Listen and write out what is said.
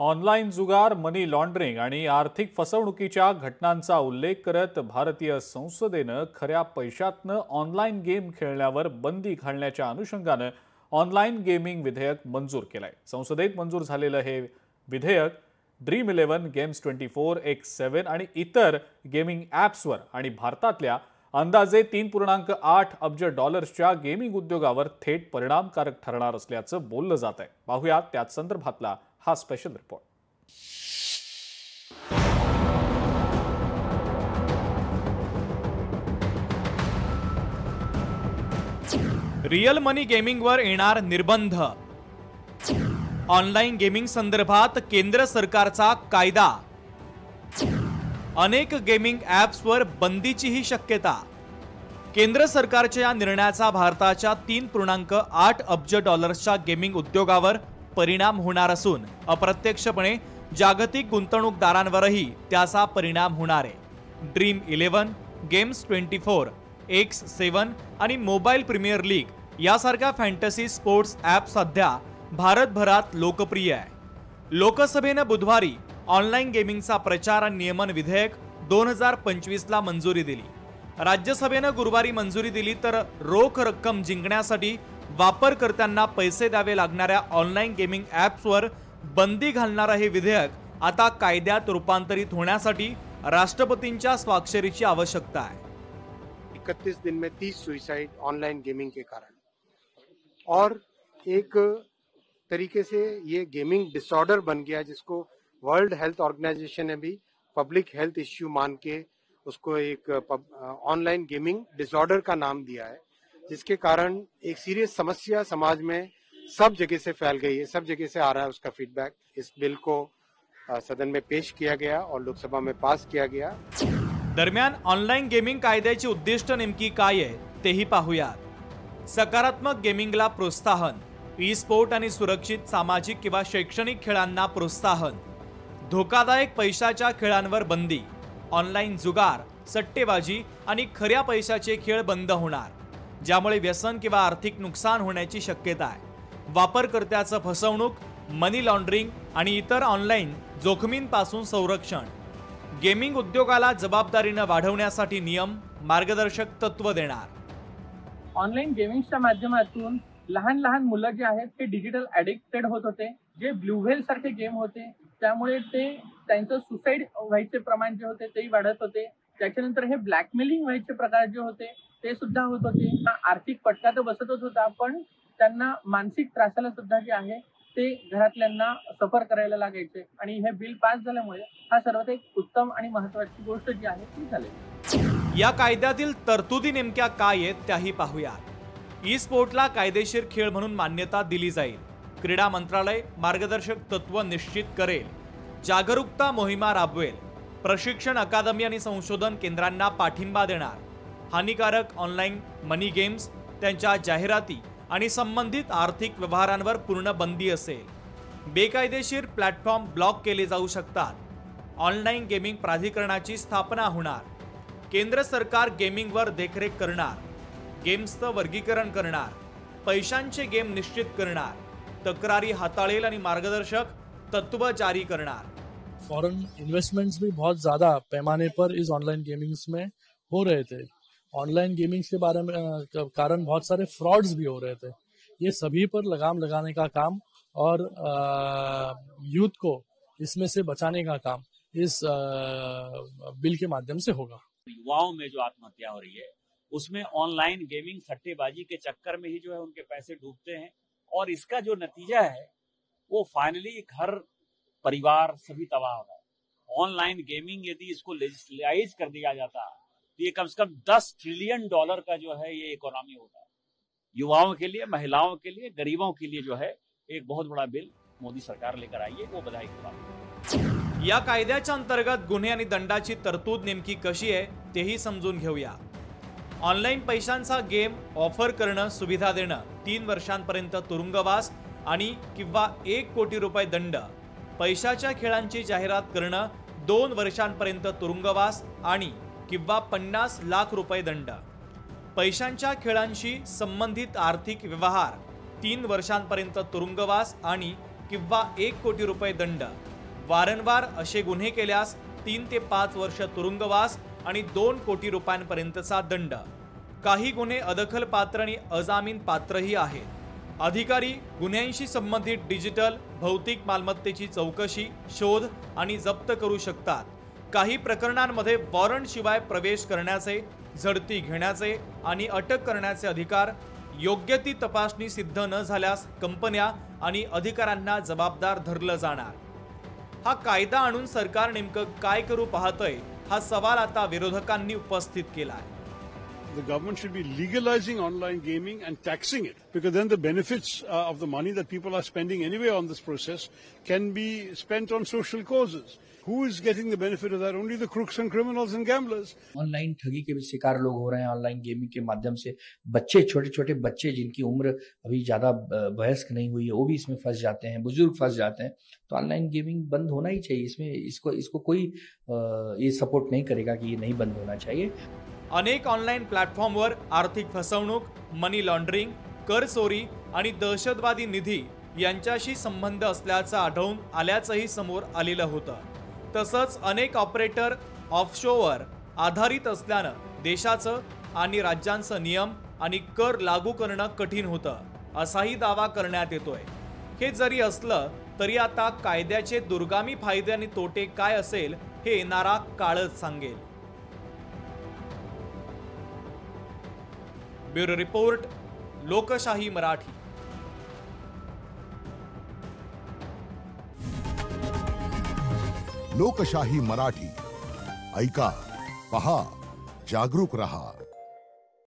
Online जुगार, मनी laundering आणि आर्थिक फसवणुकीच्या घटनांचा उल्लेख करत भारतीय संसदेनं खऱ्या पैशातनं ऑनलाईन गेम खेळण्यावर बंदी घालण्याच्या अनुषंगानं ऑनलाईन गेमिंग विधेयक मंजूर केलंय। संसदेत मंजूर झालेलं हे विधेयक Dream11, Games24, X7 आणि इतर गेमिंग ॲप्सवर आणि भारतातल्या अंदाजे 3.8 अब्ज डॉलर्सच्या गेमिंग उद्योगावर थेट परिणामकारक ठरणार असल्याचं बोललं जात आहे। पाहूयात त्याच संदर्भातला हा स्पेशल रिपोर्ट। रियल मनी गेमिंगवर येणार निर्बंध। ऑनलाइन गेमिंग संदर्भात केंद्र सरकारचा कायदा। अनेक गेमिंग ॲप्सवर बंदीचीही शक्यता। केंद्र सरकारच्या या निर्णयाचा भारताच्या 3.8 अब्ज डॉलर्सच्या गेमिंग उद्योगावर परिणाम होणार असून अप्रत्यक्षपणे जागतिक गुंतवणूकदारांवरही त्याचा परिणाम होणार आहे। Dream11, Games24, X7 आणि मोबाईल प्रीमियर लीग यासारख्या फॅन्टसी स्पोर्ट्स ॲप सध्या भारतभरात लोकप्रिय आहे। लोकसभेने बुधवारी ऑनलाईन गेमिंगचा प्रचार आणि नियमन विधेयक 2025 ला मंजुरी दिली। राज्यसभेने गुरुवारी मंजुरी दिली तर रोख रक्कम जिंकण्यासाठी वापरकर्त्यांना पैसे द्यावे लागणाऱ्या ऑनलाईन गेमिंग ॲप्सवर बंदी घालणारे हे विधेयक आता कायद्यात रूपांतरित होण्यासाठी राष्ट्रपतींच्या स्वाक्षरीची आवश्यकता आहे। 31 दिन में 30 सुसाइड ऑनलाइन गेमिंग के कारण, और एक तरीके से ये गेमिंग डिसऑर्डर बन गया जिसको वर्ल्ड हेल्थ ऑर्गेनाइजेशन ने भी पब्लिक हेल्थ इश्यू मान के उसको एक ऑनलाइन गेमिंग डिसऑर्डर का नाम दिया है, जिसके कारण एक सीरियस समस्या समाज में सब जगह से फैल गई है। सब जगह से आ रहा है उसका फीडबैक। इस बिल को सदन में पेश किया गया और लोकसभा में पास किया गया। दरम्यान ऑनलाईन गेमिंग कायद्याची उद्दिष्ट नेमकी काय आहे तेही पाहूयात। सकारात्मक गेमिंगला प्रोत्साहन, ई स्पोर्ट आणि सुरक्षित सामाजिक किंवा शैक्षणिक खेळांना प्रोत्साहन, धोकादायक पैशाच्या खेळांवर बंदी, ऑनलाईन जुगार, सट्टेबाजी आणि खऱ्या पैशाचे खेळ बंद होणार, ज्यामुळे व्यसन किंवा आर्थिक नुकसान होण्याची शक्यता आहे। वापरकर्त्याचं फसवणूक, मनी लॉन्ड्रिंग आणि इतर ऑनलाईन जोखमींपासून संरक्षण, गेमिंग उद्योगाला जबाबदारीने वाढवण्यासाठी नियम, मार्गदर्शक तत्व देणार। ऑनलाईन गेमिंगच्या माध्यमातून लहान लहान मुलं जे आहेत ते डिजिटल ॲडिक्टेड होत होते। जे ब्लू व्हेल सारखे गेम होते त्यामुळे त्यांचं सुसाईड व्हायचे प्रमाण जे होते तेही वाढत होते। त्याच्यानंतर हे ब्लॅकमेलिंग व्हायचे प्रकार जे होते ते सुद्धा होत होते। आर्थिक फटका तर बसतच होता, पण त्यांना मानसिक त्रासाला सुद्धा जे आहे ते घरातल्यांना सफर करायला लागायचे। आणि हे बिल पास झाल्यामुळे हा सर्वात एक उत्तम आणि महत्त्वाची गोष्ट जी आहे ती झाली। या कायद्यातील तरतुदी नेमक्या काय आहेत त्याही पाहूया। ई स्पोर्टला कायदेशीर खेळ म्हणून मान्यता दिली जाईल। क्रीडा मंत्रालय मार्गदर्शक तत्व निश्चित करेल, जागरूकता मोहिमा राबवेल, प्रशिक्षण अकादमी आणि संशोधन केंद्रांना पाठिंबा देणार, हानिकारक ऑनलाईन मनी गेम्स, त्यांच्या जाहिराती आणि संबंधित आर्थिक व्यवहारांवर पूर्ण बंदी असेल। बेकायदेशीर प्लॅटफॉर्म ब्लॉक केले जाऊ शकतात। ऑनलाईन गेमिंग प्राधिकरणाची स्थापना होणार। केंद्र सरकार गेमिंगवर देखरेख करणार, गेम्सचं वर्गीकरण करणार, पैशांचे गेम निश्चित करणार, तक्रारी हाताळेल आणि मार्गदर्शक तत्व जारी करणार। फॉरेन इन्वेस्टमेंट्स भी बहुत ज़्यादा पैमाने पर इस ऑनलाइन गेमिंग्स में हो रहे थे। ऑनलाइन गेमिंग्स के बारे में कारण बहुत सारे फ्रॉड्स भी हो रहे थे। ये सभी पर लगाम लगाने का काम और यूथ को इसमें से बचाने का काम इस बिल के माध्यम से होगा। युवाओं में जो आत्महत्या हो रही है उसमें ऑनलाइन गेमिंग सट्टेबाजी के चक्कर में ही जो है उनके पैसे डूबते हैं, और इसका जो नतीजा है वो फाइनली घर परिवार सभी तबाह हो रहा है। ऑनलाइन गेमिंग यदि इसको लेजिस्लाइज कर दिया जाता तो ये कम से कम $10 ट्रिलियन का जो है ये इकोनॉमी होता है। युवाओं के लिए, महिलाओं के लिए, गरीबों के लिए जो है एक बहुत बड़ा बिल मोदी सरकार लेकर आई है, वो बधाई की बात है। या कायद्याच्या अंतर्गत गुन्हे आणि दंडाची तरतूद नेमकी कशी आहे तेही समजून घेऊया। ऑनलाईन पैशांचा गेम ऑफर करणं, सुविधा देणं, 3 वर्षांपर्यंत तुरुंगवास आणि किंवा 1 कोटी रुपये दंड, पैशाच्या खेळांची जाहिरात करणं, 2 वर्षांपर्यंत तुरुंगवास आणि किंवा 50 लाख रुपये दंड, पैशांच्या खेळांशी संबंधित आर्थिक व्यवहार, 3 वर्षांपर्यंत तुरुंगवास आणि किंवा 1 कोटी रुपये दंड, वारंवार असे गुन्हे केल्यास 3 ते 5 वर्ष तुरुंगवास आणि 2 कोटी रुपयांपर्यंतचा दंड. काही गुन्हे अदखल पात्र आणि अजामीन पात्रही आहेत. अधिकारी गुन्ह्यांशी संबंधित डिजिटल भौतिक मालमत्तेची चौकशी, शोध आणि जप्त करू शकतात. काही प्रकरणांमध्ये वॉरंट शिवाय प्रवेश करण्याचे, झडती घेण्याचे आणि अटक करण्याचे अधिकार. योग्य ती तपासणी सिद्ध न झाल्यास कंपन्या आणि अधिकाऱ्यांना जबाबदार धरलं जाणार. हा कायदा आणून सरकार नेमकं काय करू पाहतंय हा सवाल आता विरोधकांनी उपस्थित केलाय. The government should be legalizing online gaming and taxing it, because then the benefits of the money that people are spending anyway on this process can be spent on social causes. Who is getting the benefit of that? Only the crooks and criminals and gamblers. Online ठगी के भी शिकार लोग हो रहे हैं. Online gaming के माध्यम से बच्चे, छोटे छोटे बच्चे जिनकी उम्र अभी ज्यादा वयस्क नहीं हुई है, वो भी इसमें फंस जाते हैं, बुजुर्ग फंस जाते हैं. तो ऑनलाइन गेमिंग बंद होना ही चाहिए. इसमें इसको कोई ये सपोर्ट नहीं करेगा कि ये नहीं बंद होना चाहिए. अनेक ऑनलाईन प्लॅटफॉर्मवर आर्थिक फसवणूक, मनी लॉन्ड्रिंग, कर चोरी आणि दहशतवादी निधी यांच्याशी संबंध असल्याचं आढळून आल्याचंही समोर आलेलं होतं. तसंच अनेक ऑपरेटर ऑफशोअर आधारित असल्यानं देशाचं आणि राज्यांचं नियम आणि कर लागू करणं कठीण होतं, असाही दावा करण्यात येतोय. हे जरी असलं तरी आता कायद्याचे दुर्गामी फायदे आणि तोटे काय असेल हे येणारा काळच सांगेल. ब्युरो रिपोर्ट, लोकशाही मराठी. लोकशाही मराठी ऐका, पहा, जागरूक रहा.